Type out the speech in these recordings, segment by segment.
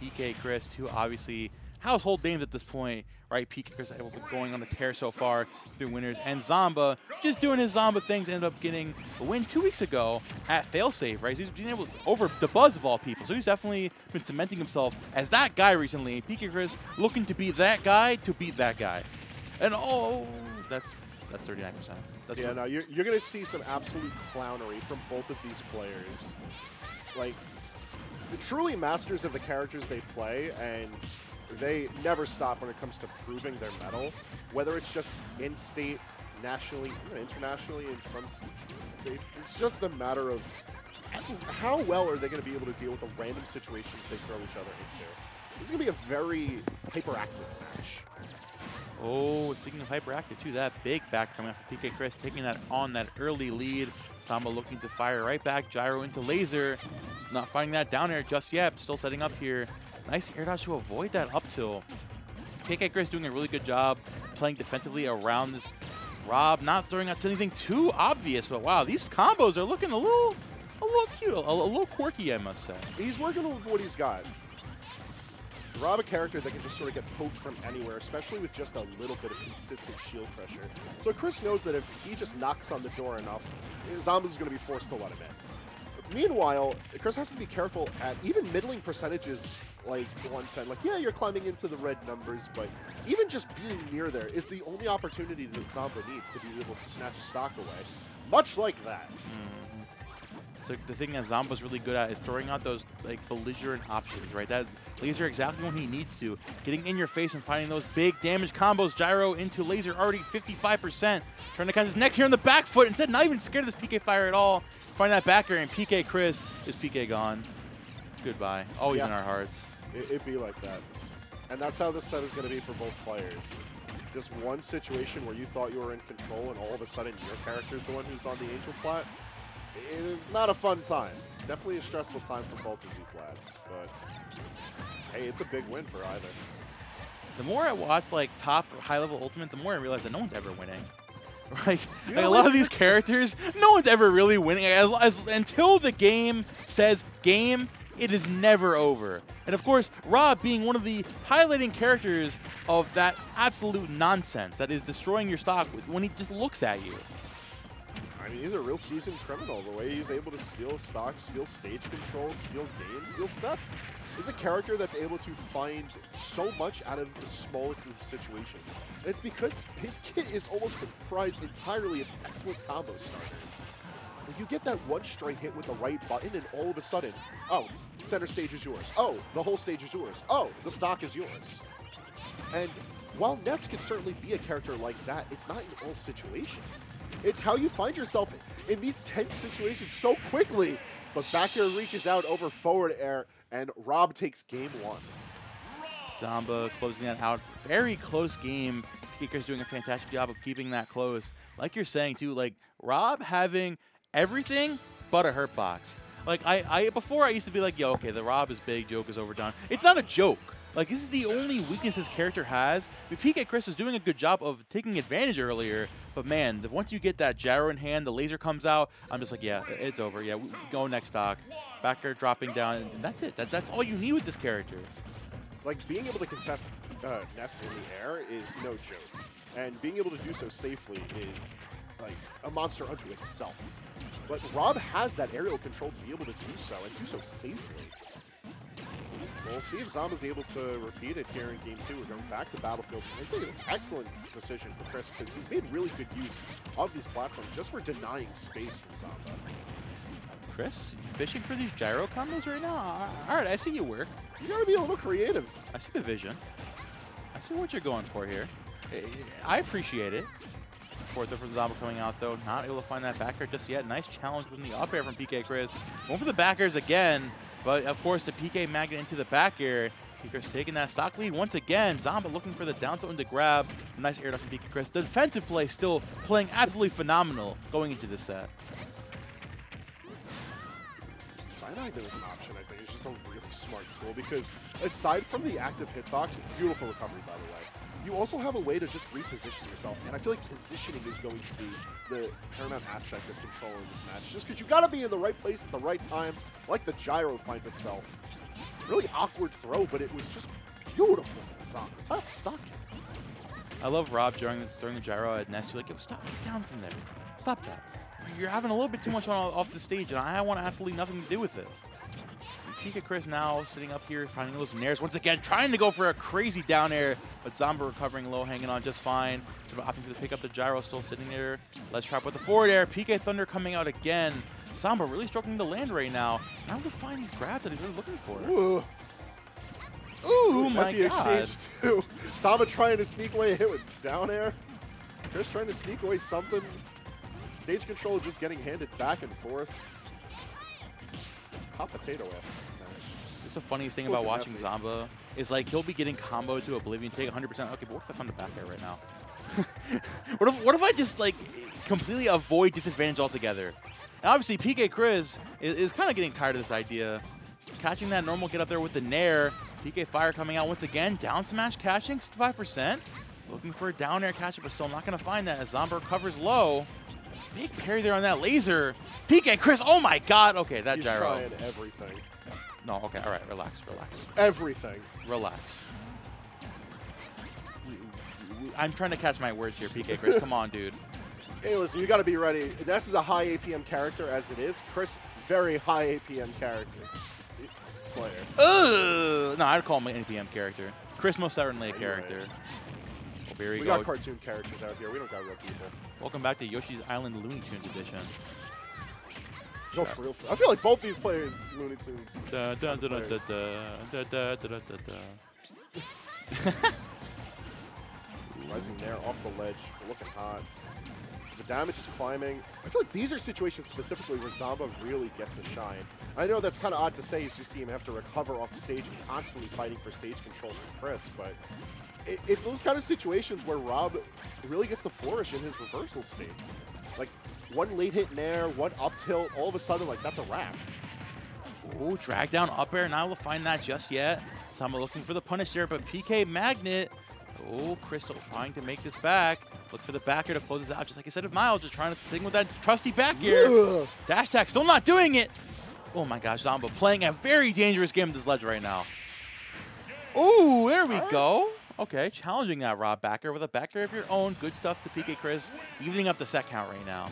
PkChris, two obviously household names at this point, right? PkChris able to going on a tear so far through winners, and Zomba just doing his Zomba things, ended up getting a win 2 weeks ago at Failsafe, right? So he's been able to, over the Buzz of all people, so he's definitely been cementing himself as that guy recently. PkChris looking to be that guy to beat that guy, and oh, that's 39%. That's yeah, no, you're going to see some absolute clownery from both of these players. Like, truly masters of the characters they play, and they never stop when it comes to proving their mettle, whether it's just in-state, nationally, internationally, in some states. It's just a matter of how well are they going to be able to deal with the random situations they throw each other into. This is going to be a very hyperactive match. Oh, speaking of hyperactive too, that big back coming off of PkChris, taking that on that early lead. Zomba looking to fire right back, gyro into laser. Not finding that down air just yet, still setting up here. Nice air dodge to avoid that up tilt. PkChris doing a really good job playing defensively around this R.O.B, not throwing out anything too obvious, but wow, these combos are looking a little cute, a little quirky, I must say. He's working with what he's got. R.O.B, a character that can just sort of get poked from anywhere, especially with just a little bit of consistent shield pressure. So Chris knows that if he just knocks on the door enough, Zomba's going to be forced to let him in. Meanwhile, Chris has to be careful at even middling percentages like 110. Like, yeah, you're climbing into the red numbers, but even just being near there is the only opportunity that Zomba needs to be able to snatch a stock away. Much like that. So the thing that Zomba's really good at is throwing out those like belligerent options, right? That laser exactly when he needs to. Getting in your face and finding those big damage combos. Gyro into laser already 55%. Trying to catch his neck here on the back foot. Instead, not even scared of this PK fire at all. Find that back air, and PkChris is PK gone. Goodbye. Always in our hearts. It'd be like that. And that's how this set is going to be for both players. Just one situation where you thought you were in control, and all of a sudden your character's the one who's on the Angel plat. It's not a fun time. Definitely a stressful time for both of these lads. But hey, it's a big win for either. The more I watch like top high-level Ultimate, the more I realize that no one's ever winning. Like a lot of these characters, no one's ever really winning. Until the game says game, it is never over. And of course, R.O.B being one of the highlighting characters of that absolute nonsense that is destroying your stock when he just looks at you. I mean, he's a real seasoned criminal. The way he's able to steal stock, steal stage control, steal games, steal sets. He's a character that's able to find so much out of the smallest of situations. And it's because his kit is almost comprised entirely of excellent combo starters. When you get that one straight hit with the right button, and all of a sudden, oh, center stage is yours. Oh, the whole stage is yours. Oh, the stock is yours. And while Ness can certainly be a character like that, it's not in all situations. It's how you find yourself in these tense situations so quickly. But back air reaches out over forward air, and R.O.B takes game one. Zomba closing that out. Very close game. PkChris doing a fantastic job of keeping that close. Like you're saying, too, like R.O.B having everything but a hurt box. Like, before I used to be like, yo, okay, the R.O.B is big, joke is overdone. It's not a joke. Like, this is the only weakness this character has. I mean, PkChris is doing a good job of taking advantage earlier, but man, once you get that gyro in hand, the laser comes out, I'm just like, yeah, it's over. Yeah, we go next stock. Back air dropping down, and that's it. That's all you need with this character. Like, being able to contest Ness in the air is no joke. And being able to do so safely is, like, a monster unto itself. But R.O.B has that aerial control to be able to do so, and do so safely. We'll see if Zomba's able to repeat it here in Game 2. We're going back to Battlefield. I think it's an excellent decision for Chris, because he's made really good use of these platforms just for denying space from Zomba. Chris, you fishing for these gyro combos right now? All right, I see you work. You gotta be a little creative. I see the vision. I see what you're going for here. I appreciate it. Fourth from Zomba coming out, though. Not able to find that back air just yet. Nice challenge with the up air from PkChris. Going for the back airs again. But, of course, the PK magnet into the back air. PkChris taking that stock lead once again. Zomba looking for the down tilt to grab. A nice air dodge from PkChris. The defensive play still playing absolutely phenomenal going into this set. Cyanide is an option, I think. It's just a really smart tool because aside from the active hitbox, beautiful recovery, by the way, you also have a way to just reposition yourself. And I feel like positioning is going to be the paramount aspect of controlling this match. Just because you got to be in the right place at the right time, like the gyro finds itself. Really awkward throw, but it was just beautiful from Zomba. Tough stock. I love Rob during the gyro at Ness. You're like, yo, stop, get down from there. Stop that. You're having a little bit too much off the stage, and I want absolutely nothing to do with it. PkChris now sitting up here, finding those nairs once again, trying to go for a crazy down air, but Zomba recovering low, hanging on just fine. Sort of opting to pick up the gyro, still sitting there. Let's trap with the forward air. PK Thunder coming out again. Zomba really struggling to land right now. Now to find these grabs that he's really looking for. Ooh. Ooh, my God. God. Exchange too. Zomba trying to sneak away a hit with down air. Chris trying to sneak away something. Stage control just getting handed back and forth. Hot potato S. Just the funniest thing about watching Zomba is like he'll be getting comboed to oblivion, take 100%. Okay, but what if I found the back air right now? what if I just like completely avoid disadvantage altogether? And obviously PkChris is kind of getting tired of this idea. Catching that normal get up there with the nair. PK Fire coming out once again. Down smash catching 65%. Looking for a down air catch, but still not going to find that as Zomba recovers low. Big parry there on that laser. PkChris, oh my God. Okay, that gyro. He's trying everything. No, okay, all right, relax, relax. Everything. Relax. I'm trying to catch my words here, PkChris. Come on, dude. Hey, listen, you got to be ready. Ness is a high APM character as it is. Chris, very high APM character. Player. No, I'd call him an APM character. Chris, most certainly a character. Right. Well, here we go. Got cartoon characters out here. We don't got real people. Welcome back to Yoshi's Island Looney Tunes edition. Go for real. I feel like both these players, Looney Tunes. Rising there off the ledge, looking hot. The damage is climbing. I feel like these are situations specifically where Zomba really gets a shine. I know that's kind of odd to say as you see him have to recover off stage and constantly fighting for stage control from Chris, but it's those kind of situations where Rob really gets to flourish in his reversal states. Like, one late hit nair, one up tilt, all of a sudden, like, that's a wrap. Ooh, drag down up air. Not able to find that just yet. Zomba looking for the punish there, but PK Magnet. Oh, Crystal trying to make this back. Look for the back air to close this out. Just like I said of Miles, just trying to sing with that trusty back air. Dash attack, still not doing it. Oh my gosh, Zomba playing a very dangerous game with this ledge right now. Ooh, there we go. Okay, challenging that Rob back air with a back air of your own. Good stuff to PkChris. Evening up the set count right now.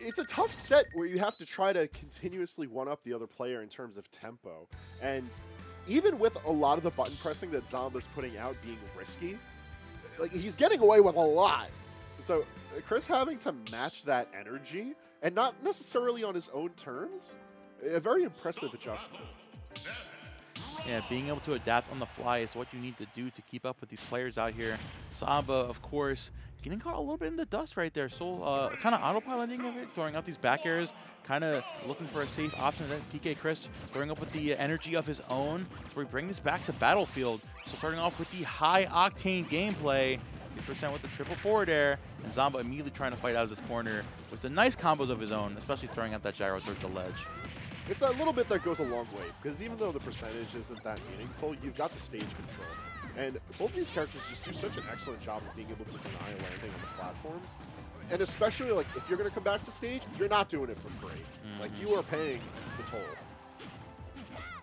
It's a tough set where you have to try to continuously one-up the other player in terms of tempo. And even with a lot of the button pressing that Zomba's putting out being risky, like, he's getting away with a lot. So Chris having to match that energy, and not necessarily on his own terms, a very impressive adjustment. Yeah, being able to adapt on the fly is what you need to do to keep up with these players out here. Zomba, of course, getting caught a little bit in the dust right there. So kind of autopiloting of it, throwing out these back airs, kind of looking for a safe option. Then PkChris throwing up with the energy of his own. So we bring this back to Battlefield. So starting off with the high-octane gameplay. 50% with the triple forward air, and Zomba immediately trying to fight out of this corner with some nice combos of his own, especially throwing out that gyro towards the ledge. It's that little bit that goes a long way, because even though the percentage isn't that meaningful, you've got the stage control. And both these characters just do such an excellent job of being able to deny landing on the platforms. And especially, like, if you're going to come back to stage, you're not doing it for free. Like, you are paying the toll.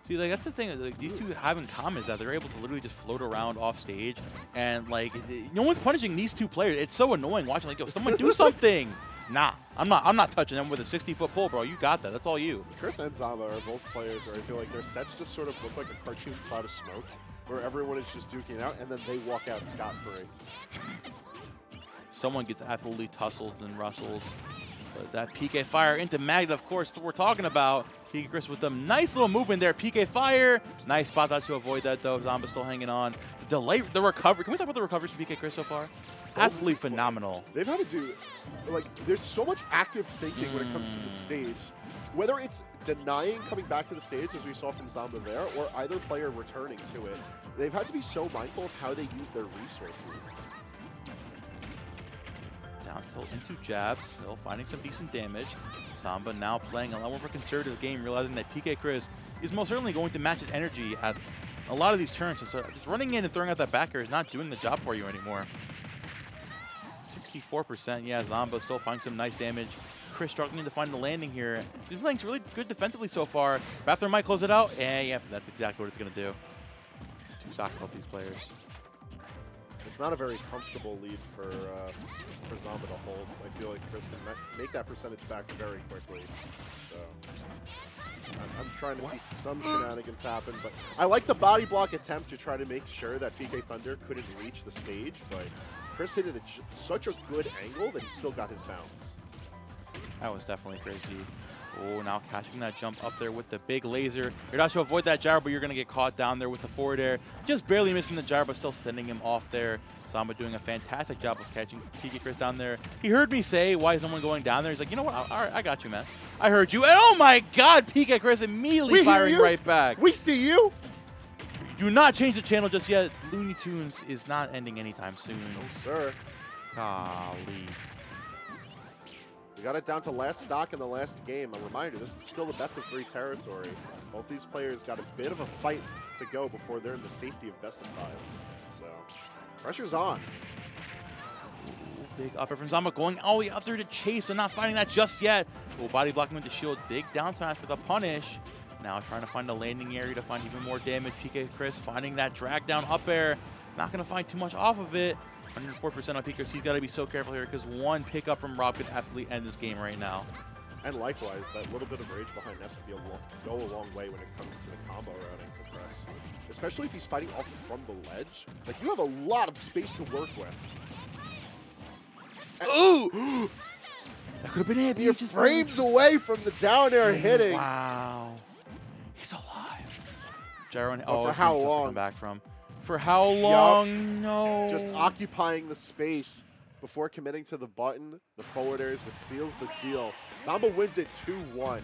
See, like, that's the thing that like, these two have in common is that they're able to literally just float around off stage, and like no one's punishing these two players. It's so annoying watching. Like, yo, someone do something. Nah, I'm not touching them with a 60-foot pole, bro. You got that. That's all you. Chris and Zomba are both players where I feel like their sets just sort of look like a cartoon cloud of smoke, where everyone is just duking out, and then they walk out scot-free. Someone gets absolutely tussled and rustled. But that PK Fire into Magnet, of course, we're talking about. PkChris with them. Nice little movement there. PK Fire. Nice spot out to avoid that, though. Zomba still hanging on. The delay, the recovery. Can we talk about the recoveries from PkChris so far? Absolutely phenomenal. They've had to do, like, there's so much active thinking when it comes to the stage. Whether it's denying coming back to the stage, as we saw from Zomba there, or either player returning to it, they've had to be so mindful of how they use their resources. Down tilt into jabs, still finding some decent damage. Zomba now playing a lot more of a conservative game, realizing that PkChris is most certainly going to match his energy at a lot of these turns. So just running in and throwing out that back air is not doing the job for you anymore. 64%, yeah, Zomba still finding some nice damage. PkChris struggling to find the landing here. He's playing really good defensively so far. Bathroom might close it out. And yeah, that's exactly what it's going to do. Too stock both these players. It's not a very comfortable lead for Zomba to hold. I feel like Chris can make that percentage back very quickly. So I'm trying to see some shenanigans happen, but I like the body block attempt to try to make sure that PK Thunder couldn't reach the stage, but Chris hit it at such a good angle that he still got his bounce. That was definitely crazy. Oh, now catching that jump up there with the big laser. You're not sure to avoid that gyro, but you're going to get caught down there with the forward air. Just barely missing the gyro, but still sending him off there. Zomba doing a fantastic job of catching PkChris down there. He heard me say, why is no one going down there? He's like, you know what? All right, I got you, man. I heard you. And oh my God, PkChris immediately firing right back. We see you. Do not change the channel just yet. Looney Tunes is not ending anytime soon. No, sir. Golly. We got it down to last stock in the last game. A reminder, this is still the best of 3 territory. Both these players got a bit of a fight to go before they're in the safety of best of 5s. So, pressure's on. Big upper from Zomba going all the way up there to chase, but not finding that just yet. Oh, body blocking with the shield. Big down smash with a punish. Now trying to find a landing area to find even more damage. PkChris finding that drag down up air. Not going to find too much off of it. 104% on PkChris. He's got to be so careful here because one pickup from R.O.B could absolutely end this game right now. And likewise, that little bit of rage behind Ness will go a long way when it comes to the combo routing for Chris. Especially if he's fighting off from the ledge. Like, you have a lot of space to work with. Ooh! That could have been it. You're just frames away from the down air hitting. Wow. He's alive. Gyro and for how long? Come back from. For how long? Yep. No. Just occupying the space before committing to the button. The forward airs, which seals the deal. Zomba wins it 2-1.